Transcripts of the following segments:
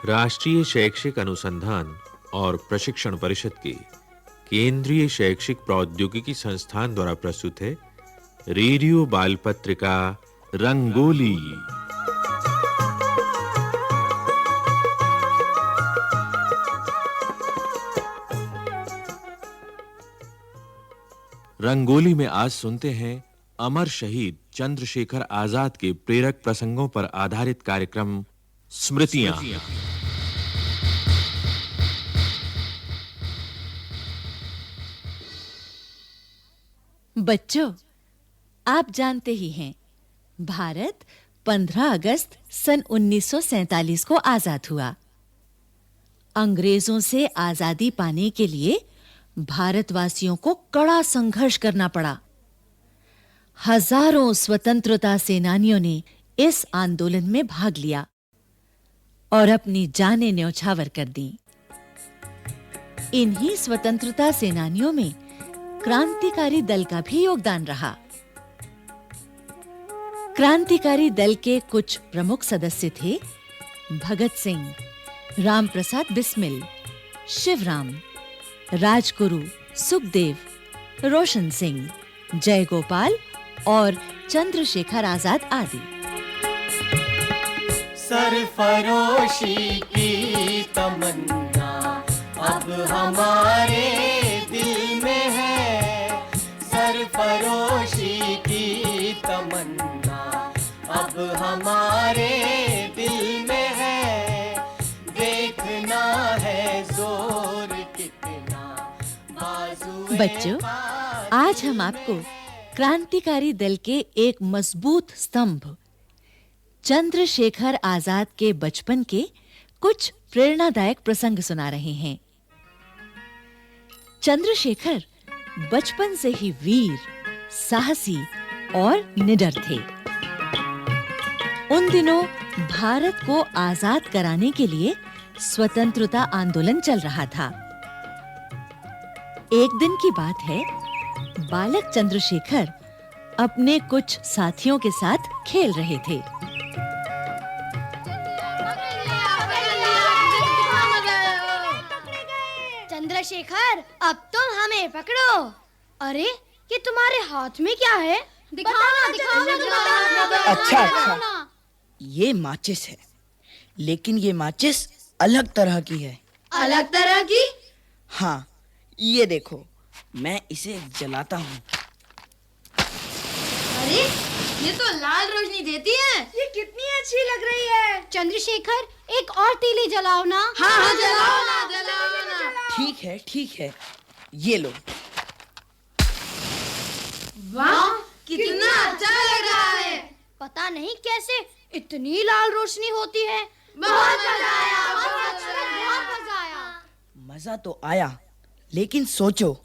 राष्ट्रीय शैक्षिक अनुसंधान और प्रशिक्षण परिषद के केंद्रीय शैक्षिक प्रौद्योगिकी संस्थान द्वारा प्रस्तुत है रेडियो बाल पत्रिका रंगोली। रंगोली में आज सुनते हैं अमर शहीद चंद्रशेखर आजाद के प्रेरक प्रसंगों पर आधारित कार्यक्रम स्मृतियां। बच्चों, आप जानते ही हैं, भारत 15 अगस्त सन 1947 को आजाद हुआ। अंग्रेजों से आजादी पाने के लिए भारतवासियों को कड़ा संघर्ष करना पड़ा। हजारों स्वतंत्रता सेनानियों ने इस आंदोलन में भाग लिया और अपनी जानें न्यौछावर कर दी। इन्हीं स्वतंत्रता सेनानियों में क्रांतिकारी दल का भी योगदान रहा। क्रांतिकारी दल के कुछ प्रमुख सदस्य थे भगत सिंह, रामप्रसाद बिस्मिल, शिवराम, राजगुरु, सुखदेव, रोशन सिंह, जयगोपाल और चंद्रशेखर आजाद आदि। सरफरोशी की तमन्ना अब हमारे दिल में है, सरफरोशी की तमन्ना अब हमारे दिल में है, देखना है जोर कितना बाजुए। बच्चों, आज हम आपको क्रांतिकारी दल के एक मजबूत स्तंभ चंद्रशेखर आजाद के बचपन के कुछ प्रेरणादायक प्रसंग सुना रहे हैं। चंद्रशेखर बचपन से ही वीर, साहसी और निडर थे। उन दिनों भारत को आजाद कराने के लिए स्वतंत्रता आंदोलन चल रहा था। एक दिन की बात है, बालक चंद्रशेखर अपने कुछ साथियों के साथ खेल रहे थे। चंद्रशेखर, अब तुम हमें पकड़ो। अरे, ये तुम्हारे हाथ में क्या है? दिखाओ। अच्छा, ये माचिस है, लेकिन ये माचिस अलग तरह की है। अलग तरह की? हाँ, ये देखो, मैं इसे जलाता हूँ। अरे, ये तो लाल रोशनी देती है। ये कितनी अच्छी लग रही है। चंद्रशेखर, एक और तीली जलाओ ना। हाँ, जलाओ ना। ठीक है, ये लो। वाह, कितना अच्छा लग रहा है। पता नहीं कैसे इतनी लाल रोशनी होती है। बहुत मजा आया, बहुत मजा आया। मजा तो आया, लेकिन सोचो,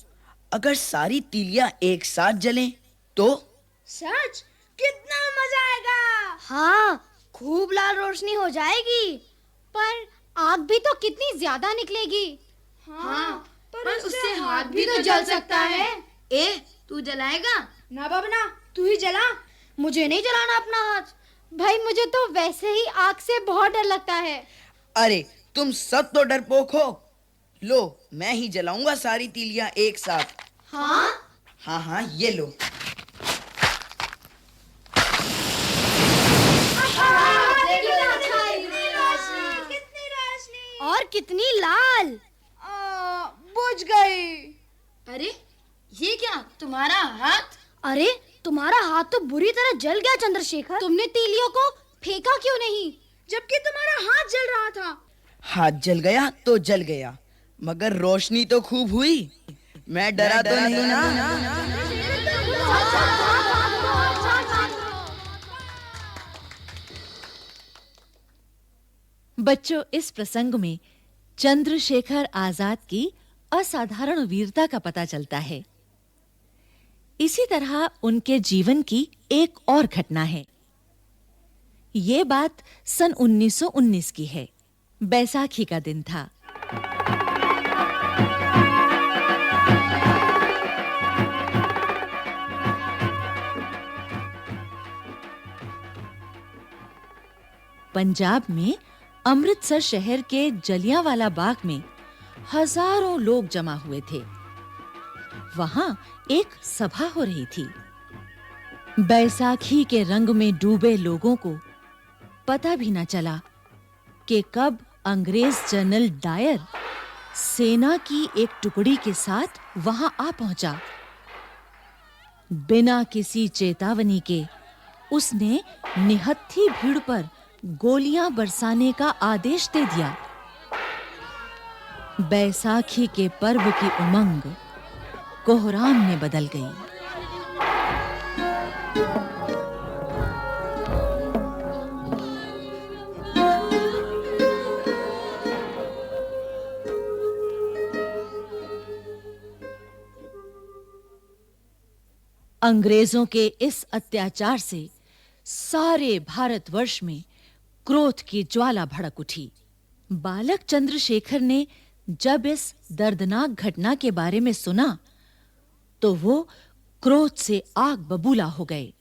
अगर सारी तीलियां एक साथ जलें तो? सच? कितना मजा आएगा। हाँ, खूब लाल रोशनी हो जाएगी, पर आग भी तो कितनी ज्यादा निकलेगी। हाँ, पर उससे हाथ भी तो जल सकता है। तू जलाएगा? ना बाबा ना, तू ही जला। मुझे नहीं जलाना अपना हाथ। भाई, मुझे तो वैसे ही आग से बहुत डर लगता है। अरे, तुम सब तो डरपोक हो। लो, मैं ही जलाऊंगा सारी तीलियां एक साथ। हाँ, ये लो। और कितनी लाल। बुझ गई। अरे, ये क्या, तुम्हारा हाथ? अरे, तुम्हारा हाथ तो बुरी तरह जल गया चंद्रशेखर। तुमने तीलियों को फेंका क्यों नहीं, जबकि तुम्हारा हाथ जल रहा था? हाथ जल गया तो जल गया, मगर रोशनी तो खूब हुई। मैं डरा तो नहीं ना। बच्चों, इस प्रसंग में चंद्रशेखर आजाद की असाधारण वीरता का पता चलता है। इसी तरह उनके जीवन की एक और घटना है। ये बात सन 1919 की है। बैसाखी का दिन था। पंजाब में अमृतसर शहर के जलियांवाला बाग में हजारों लोग जमा हुए थे। वहां एक सभा हो रही थी। बैसाखी के रंग में डूबे लोगों को पता भी न चला कि कब अंग्रेज जनरल डायर सेना की एक टुकड़ी के साथ वहां आ पहुंचा। बिना किसी चेतावनी के उसने निहत्थी भीड़ पर गोलियां बरसाने का आदेश दे दिया। बैसाखी के पर्व की उमंग कोहराम में बदल गई। अंग्रेजों के इस अत्याचार से सारे भारतवर्ष में क्रोध की ज्वाला भड़क उठी। बालक चंद्रशेखर ने जब इस दर्दनाक घटना के बारे में सुना तो वो क्रोध से आग बबूला हो गए।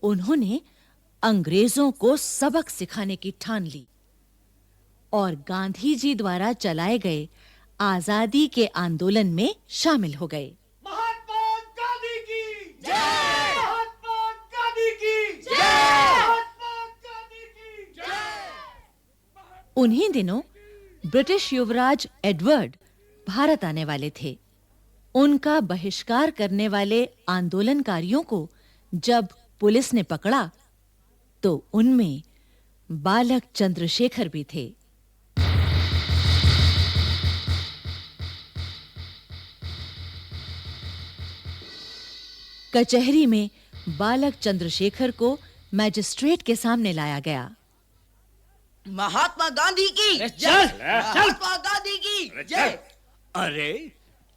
उन्होंने अंग्रेजों को सबक सिखाने की ठान ली और गांधी जी द्वारा चलाए गए आजादी के आंदोलन में शामिल हो गए। महात्मा गांधी की जय, महात्मा गांधी की जय, महात्मा गांधी की जय। उन्हीं दिनों ब्रिटिश युवराज एडवर्ड भारत आने वाले थे। उनका बहिष्कार करने वाले आंदोलनकारियों को जब पुलिस ने पकड़ा तो उनमें बालक चंद्रशेखर भी थे। कचहरी में बालक चंद्रशेखर को मैजिस्ट्रेट के सामने लाया गया। महात्मा गांधी की चल, महात्मा गांधी की जय। अरे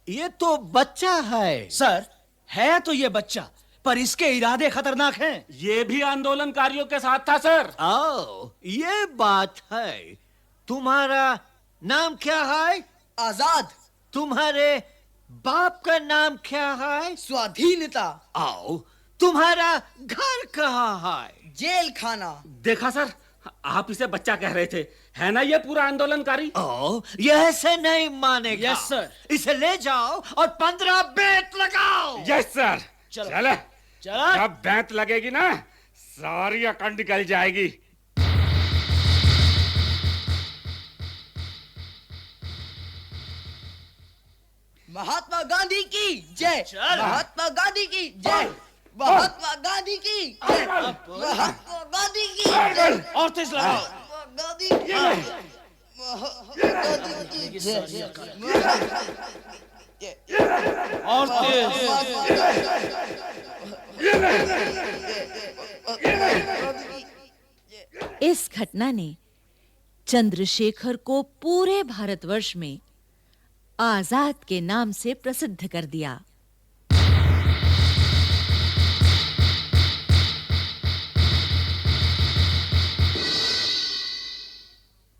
ये तो बच्चा है। सर, है तो ये बच्चा, पर इसके इरादे खतरनाक हैं। ये भी आंदोलनकारियों के साथ था सर। आओ, ये बात है। तुम्हारा नाम क्या है? आजाद। तुम्हारे बाप का नाम क्या है? स्वाधीनता। आओ, तुम्हारा घर कहाँ है? जेल खाना। देखा सर, आप इसे बच्चा कह रहे थे, है ना ये पूरा आंदोलनकारी? ओ, ये ऐसे नहीं मानेगा। Yes sir. इसे ले जाओ और 15 बेत लगाओ। Yes sir. चलो। चले। चलो। जब बैंत लगेगी ना, सारी अकड़ निकल जाएगी। महात्मा गांधी की जय। चल। महात्मा गांधी की जय। महात्मा गांधी की जय। महात्मा गांधी की जय। और तेज लगाओ। महात्मा गांधी की जय। महात्मा गांधी की जय। और तेज। इस घटना ने चंद्रशेखर को पूरे भारतवर्ष में आजाद के नाम से प्रसिद्ध कर दिया।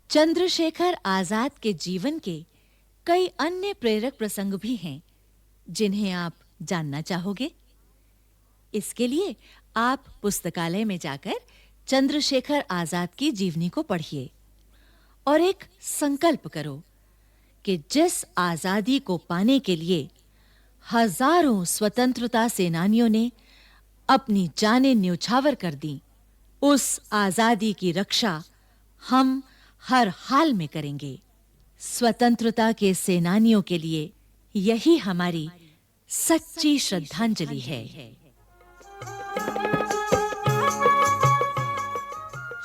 चंद्रशेखर आजाद के जीवन के कई अन्य प्रेरक प्रसंग भी हैं जिन्हें आप जानना चाहोगे। इसके लिए आप पुस्तकालय में जाकर चंद्रशेखर आजाद की जीवनी को पढ़िए और एक संकल्प करो कि जिस आजादी को पाने के लिए हजारों स्वतंत्रता सेनानियों ने अपनी जानें न्यौछावर कर दी, उस आजादी की रक्षा हम हर हाल में करेंगे। स्वतंत्रता के सेनानियों के लिए यही हमारी सच्ची श्रद्धांजलि है।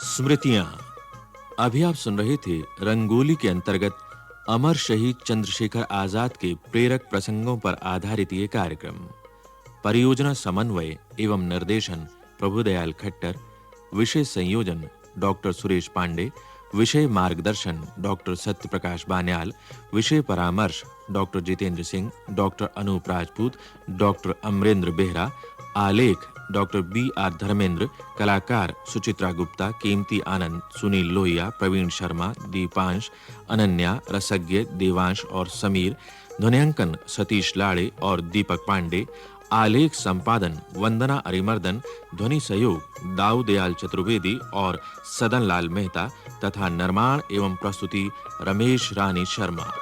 स्मृतियां। अभी आप सुन रहे थे रंगोली के अंतर्गत अमर शहीद चंद्रशेखर आजाद के प्रेरक प्रसंगों पर आधारित ये कार्यक्रम। परियोजना समन्वय एवं निर्देशन प्रभुदयाल खट्टर। विषय संयोजन डॉक्टर सुरेश पांडे। विषय मार्गदर्शन डॉक्टर सत्यप्रकाश बान्याल। विषय परामर्श doctor Jitendra Singh, doctor Anoop Rajput, doctor Amarendra Behera. आलेख डॉक्टर बी.आर. धर्मेंद्र। कलाकार सुचित्रा गुप्ता, कीमती आनंद, सुनील लोहिया, प्रवीण शर्मा, दीपांश, अनन्या, रसज्ञ, देवांश और समीर। ध्वनियांकन सतीश लाड़े और दीपक पांडे। आलेख संपादन वंदना अरिमर्दन, ध्वनि सहयोग दाऊ दयाल चतुर्वेदी और सदन लाल मेहता तथा निर्माण एवं प्रस्तुति रमेश रानी शर्मा।